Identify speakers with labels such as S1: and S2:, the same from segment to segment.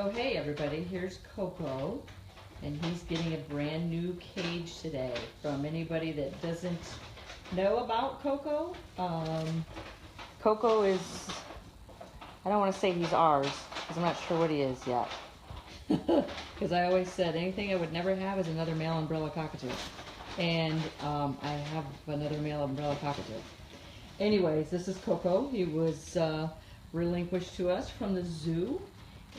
S1: So hey everybody, here's Koko, and he's getting a brand new cage today. From anybody that doesn't know about Koko, Koko is, I don't want to say he's ours, because I'm not sure what he is yet. Because I always said anything I would never have is another male umbrella cockatoo. And I have another male umbrella cockatoo. Anyways, this is Koko. He was relinquished to us from the zoo.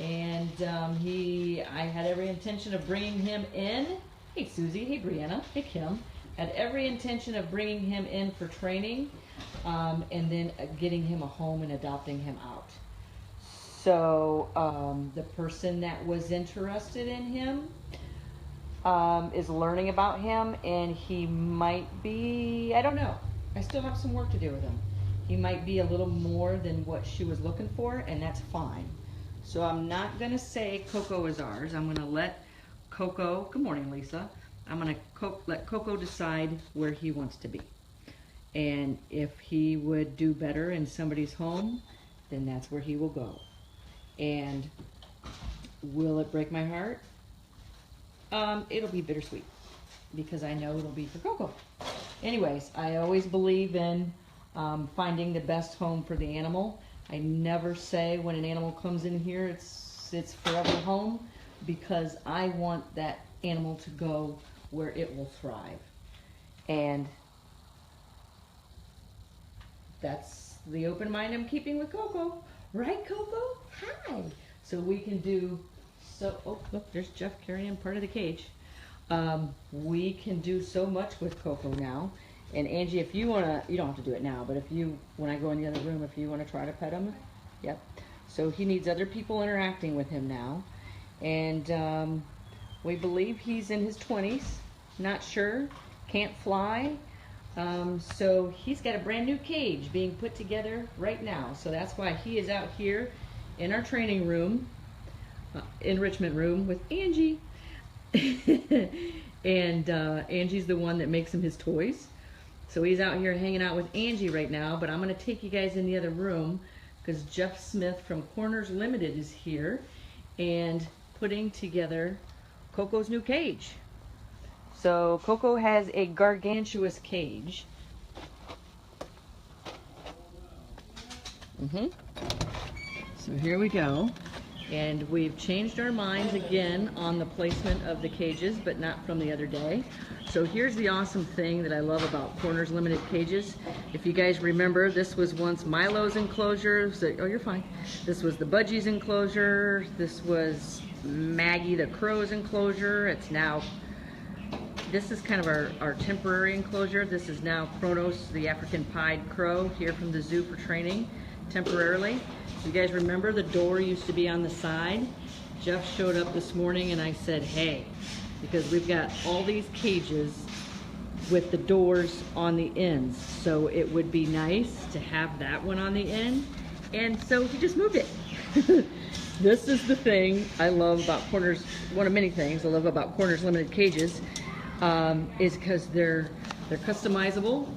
S1: And I had every intention of bringing him in. Hey Susie, hey Brianna, hey Kim. Had every intention of bringing him in for training and then getting him a home and adopting him out. So the person that was interested in him is learning about him, and he might be, I don't know. I still have some work to do with him. He might be a little more than what she was looking for, and that's fine. So I'm not going to say Koko is ours. I'm going to let Koko, good morning Lisa, I'm going to let Koko decide where he wants to be. And if he would do better in somebody's home, then that's where he will go. And will it break my heart? It'll be bittersweet, because I know it'll be for Koko. Anyways, I always believe in finding the best home for the animal. I never say when an animal comes in here it's forever home, because I want that animal to go where it will thrive. And that's the open mind I'm keeping with Koko. Right, Koko? Hi. So we can do, oh look, there's Jeff carrying part of the cage. We can do so much with Koko now. And Angie, if you want to, you don't have to do it now, but if you, when I go in the other room, if you want to try to pet him, yep. So he needs other people interacting with him now. And we believe he's in his 20s, not sure, can't fly. So he's got a brand new cage being put together right now. So that's why he is out here in our training room, enrichment room with Angie. And Angie's the one that makes him his toys. So he's out here hanging out with Angie right now, but I'm going to take you guys in the other room because Jeff Smith from Corners Limited is here and putting together Koko's new cage. So Koko has a gargantuous cage. So here we go. And we've changed our minds again on the placement of the cages, but not from the other day. So here's the awesome thing that I love about Corners Limited cages. If you guys remember, this was once Milo's enclosure. So, oh, you're fine. This was the Budgie's enclosure. This was Maggie the Crow's enclosure. It's now, this is kind of our temporary enclosure. This is now Kronos, the African pied crow, here from the zoo for training temporarily. You guys remember the door used to be on the side? Jeff showed up this morning and I said, hey, because we've got all these cages with the doors on the ends, so it would be nice to have that one on the end. And so he just moved it. This is the thing I love about Corners, one of many things I love about Corners Limited cages, is because they're customizable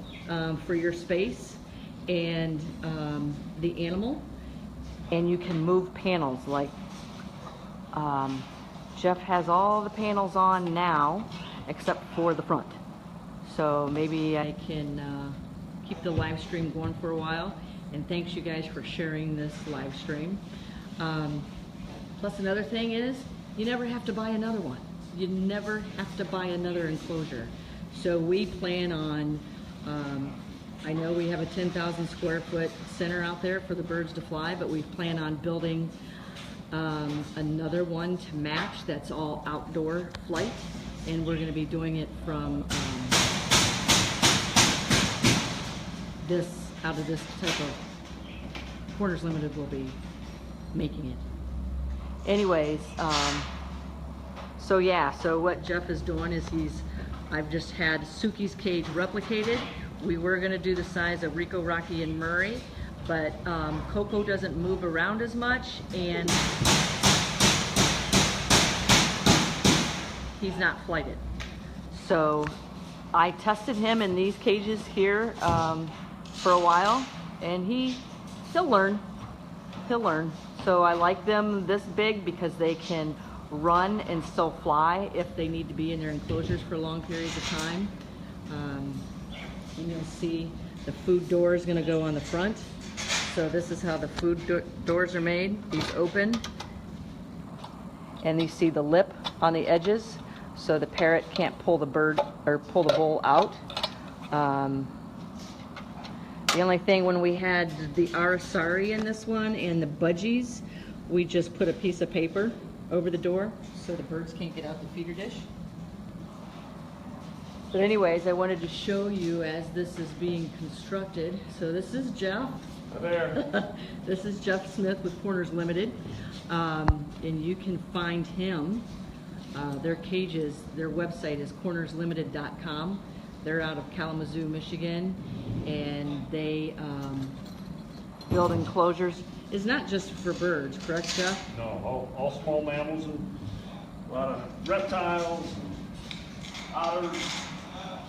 S1: for your space and the animal. And you can move panels, like Jeff has all the panels on now except for the front. So maybe I can keep the live stream going for a while. And thanks you guys for sharing this live stream. Plus another thing is, you never have to buy another one. You never have to buy another enclosure. So we plan on, I know we have a 10,000 square foot center out there for the birds to fly, but we plan on building another one to match that's all outdoor flight, and we're going to be doing it from out of this type of, Corners Limited will be making it. Anyways, so yeah, so what Jeff is doing is I've just had Suki's cage replicated. We were going to do the size of Rico, Rocky, and Murray, but Koko doesn't move around as much, and he's not flighted. So I tested him in these cages here for a while, and he'll learn. So I like them this big because they can run and still fly if they need to be in their enclosures for long periods of time. And you'll see the food door is going to go on the front. So this is how the food doors are made. These open. And you see the lip on the edges, so the parrot can't pull the bird or pull the bowl out. The only thing, when we had the arsari in this one and the budgies, we just put a piece of paper over the door so the birds can't get out the feeder dish. But anyways, I wanted to show you as this is being constructed. So this is Jeff.
S2: Hi there.
S1: This is Jeff Smith with Corners Limited. And you can find him. Their cages, their website is cornerslimited.com. They're out of Kalamazoo, Michigan, and they build enclosures. It's not just for birds, correct, Jeff?
S2: No, all small mammals and a lot of reptiles, otters.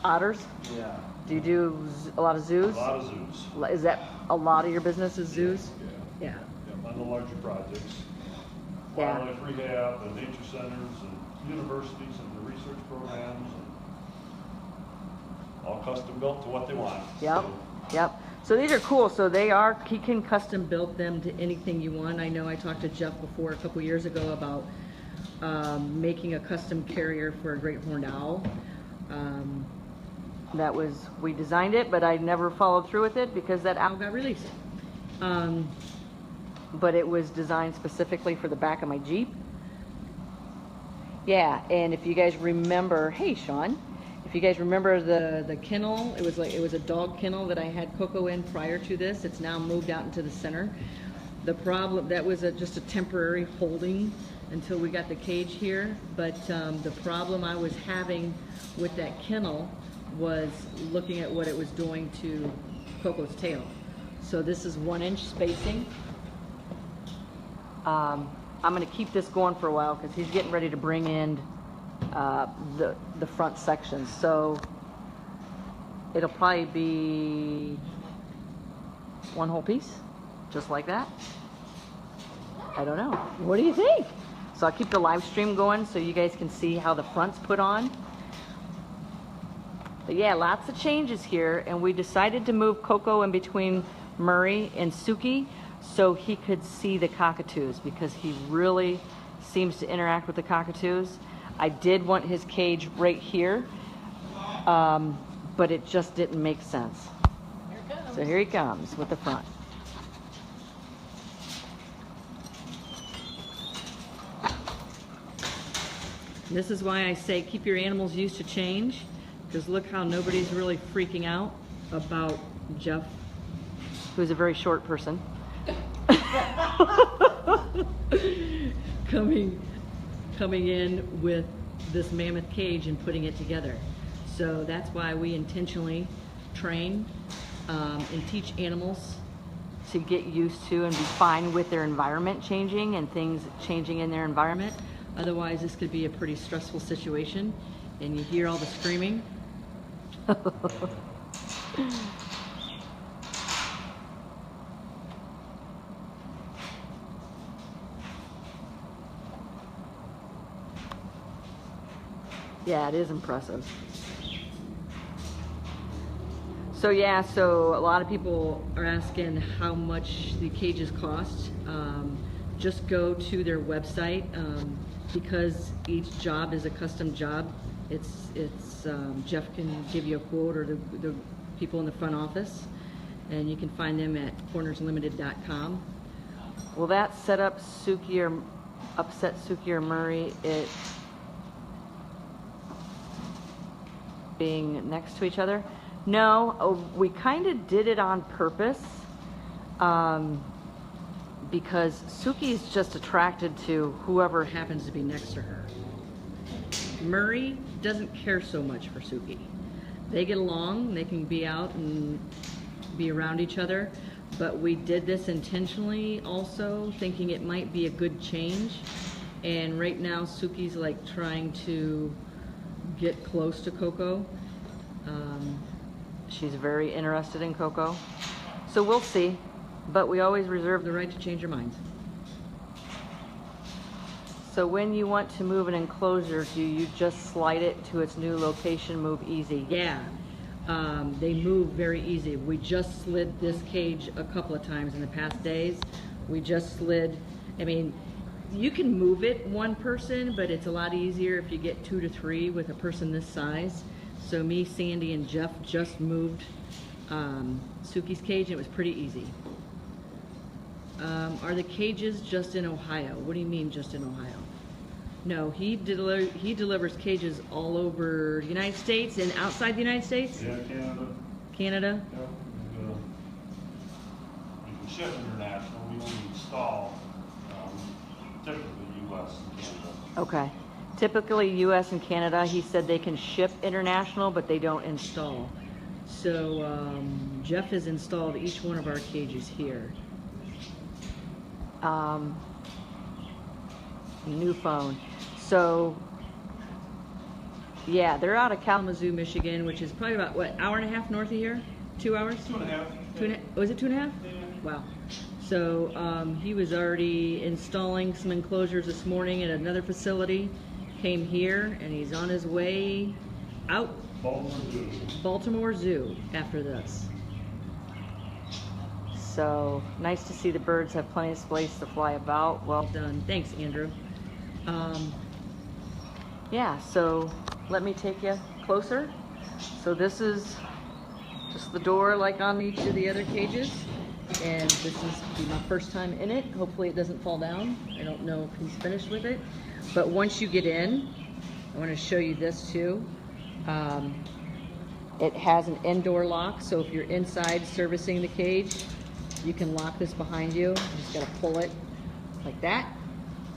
S1: Otters?
S2: Yeah.
S1: Do you do a lot of zoos?
S2: A lot of zoos.
S1: Is that a lot of your business is zoos?
S2: Yeah.
S1: Yeah.
S2: On the larger projects.
S1: Yeah.
S2: Wildlife rehab and nature centers and universities and the research programs. And all custom built to what they want.
S1: Yep, yep. So these are cool. So he can custom build them to anything you want. I know I talked to Jeff before a couple years ago about making a custom carrier for a great horned owl. We designed it, but I never followed through with it because that owl got released. But it was designed specifically for the back of my Jeep. Yeah, and if you guys remember, hey Sean, if you guys remember the kennel, it was a dog kennel that I had Koko in prior to this. It's now moved out into the center. The problem, that was just a temporary holding until we got the cage here. But the problem I was having with that kennel was looking at what it was doing to Koko's tail. So this is 1-inch spacing. I'm going to keep this going for a while because he's getting ready to bring in the front sections. So it'll probably be one whole piece, just like that. I don't know. What do you think? So I'll keep the live stream going so you guys can see how the front's put on. But yeah, lots of changes here, and we decided to move Koko in between Murray and Suki so he could see the cockatoos because he really seems to interact with the cockatoos. I did want his cage right here, but it just didn't make sense. So here he comes with the front. This is why I say keep your animals used to change, because look how nobody's really freaking out about Jeff, who's a very short person, coming in with this mammoth cage and putting it together. So that's why we intentionally train and teach animals to get used to and be fine with their environment changing and things changing in their environment. Otherwise, this could be a pretty stressful situation, and you hear all the screaming. Yeah, it is impressive. So yeah, so a lot of people are asking how much the cages cost. Just go to their website. Because each job is a custom job, Jeff can give you a quote, or the people in the front office, and you can find them at cornerslimited.com. Will that upset Suki or Murray, it being next to each other? No, we kind of did it on purpose. Because Suki's just attracted to whoever happens to be next to her. Murray doesn't care so much for Suki. They get along, they can be out and be around each other, but we did this intentionally also, thinking it might be a good change. And right now Suki's like trying to get close to Koko. She's very interested in Koko. So we'll see. But we always reserve the right to change our minds. So when you want to move an enclosure, do you just slide it to its new location, move easy? Yeah, they move very easy. We just slid this cage a couple of times in the past days. We just slid, I mean, you can move it one person, but it's a lot easier if you get 2 to 3 with a person this size. So me, Sandy, and Jeff just moved Suki's cage, and it was pretty easy. Are the cages just in Ohio? What do you mean just in Ohio? No, he delivers cages all over the United States and outside the United States?
S2: Yeah, Canada.
S1: Canada?
S2: Yep. You can ship international. We only install typically U.S. and Canada.
S1: Okay. Typically U.S. and Canada. He said they can ship international, but they don't install. So Jeff has installed each one of our cages here. New phone. So yeah, they're out of Kalamazoo, Michigan, which is probably about what, hour and a half north of here? 2 hours?
S2: 2.5.
S1: Was it 2.5?
S2: Yeah.
S1: Wow. So he was already installing some enclosures this morning at another facility. Came here and he's on his way out. Baltimore Zoo after this. So nice to see the birds have plenty of space to fly about. Well done. Thanks, Andrew. Yeah, so let me take you closer. So this is just the door like on each of the other cages. And this is my first time in it. Hopefully it doesn't fall down. I don't know if he's finished with it. But once you get in, I want to show you this too. It has an indoor lock, so if you're inside servicing the cage, you can lock this behind you. You just gotta pull it like that.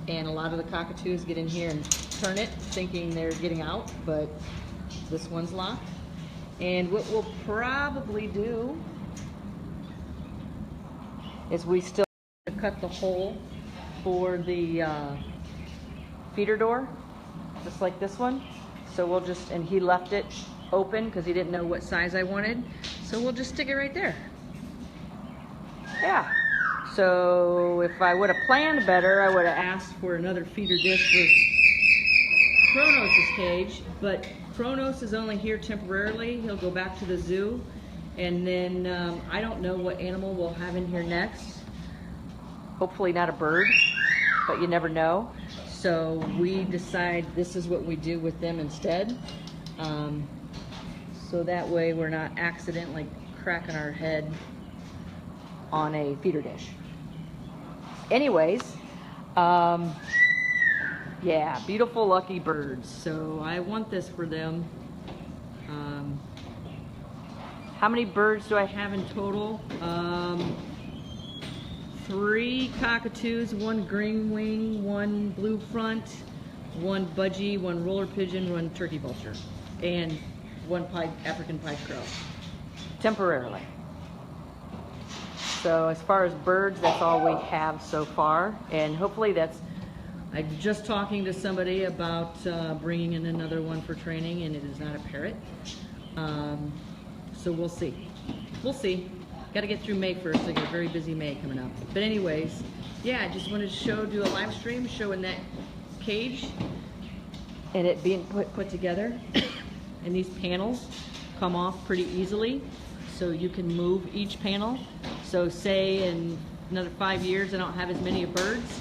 S1: And a lot of the cockatoos get in here and turn it, thinking they're getting out, but this one's locked. And what we'll probably do is we still cut the hole for the feeder door, just like this one. So we'll just, and he left it open because he didn't know what size I wanted. So we'll just stick it right there. Yeah. So if I would have planned better, I would have asked for another feeder dish for Kronos' cage, but Kronos is only here temporarily. He'll go back to the zoo, and then I don't know what animal we'll have in here next. Hopefully not a bird, but you never know. So we decide this is what we do with them instead. So that way we're not accidentally cracking our head on a feeder dish. Anyways, yeah, beautiful lucky birds. So I want this for them. How many birds do I have in total? 3 cockatoos, 1 green wing, 1 blue front, 1 budgie, 1 roller pigeon, 1 turkey vulture, and 1 African pied crow, temporarily. So as far as birds, that's all we have so far, and hopefully I'm just talking to somebody about bringing in another one for training, and it is not a parrot. So we'll see. We'll see. Got to get through May first. I got a very busy May coming up. But anyways, yeah, I just wanted to do a live stream showing that cage and it being put together. And these panels come off pretty easily, so you can move each panel. So say in another 5 years I don't have as many birds,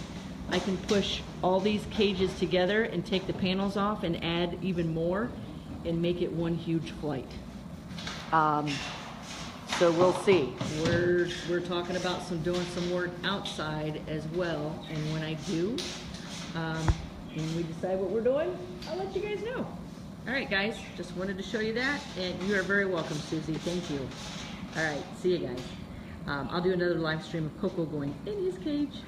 S1: I can push all these cages together and take the panels off and add even more and make it one huge flight. So we'll see. We're talking about doing some work outside as well, and when I do, when we decide what we're doing, I'll let you guys know. All right, guys, just wanted to show you that, and you are very welcome, Susie. Thank you. All right, see you guys. I'll do another live stream of Koko going in his cage.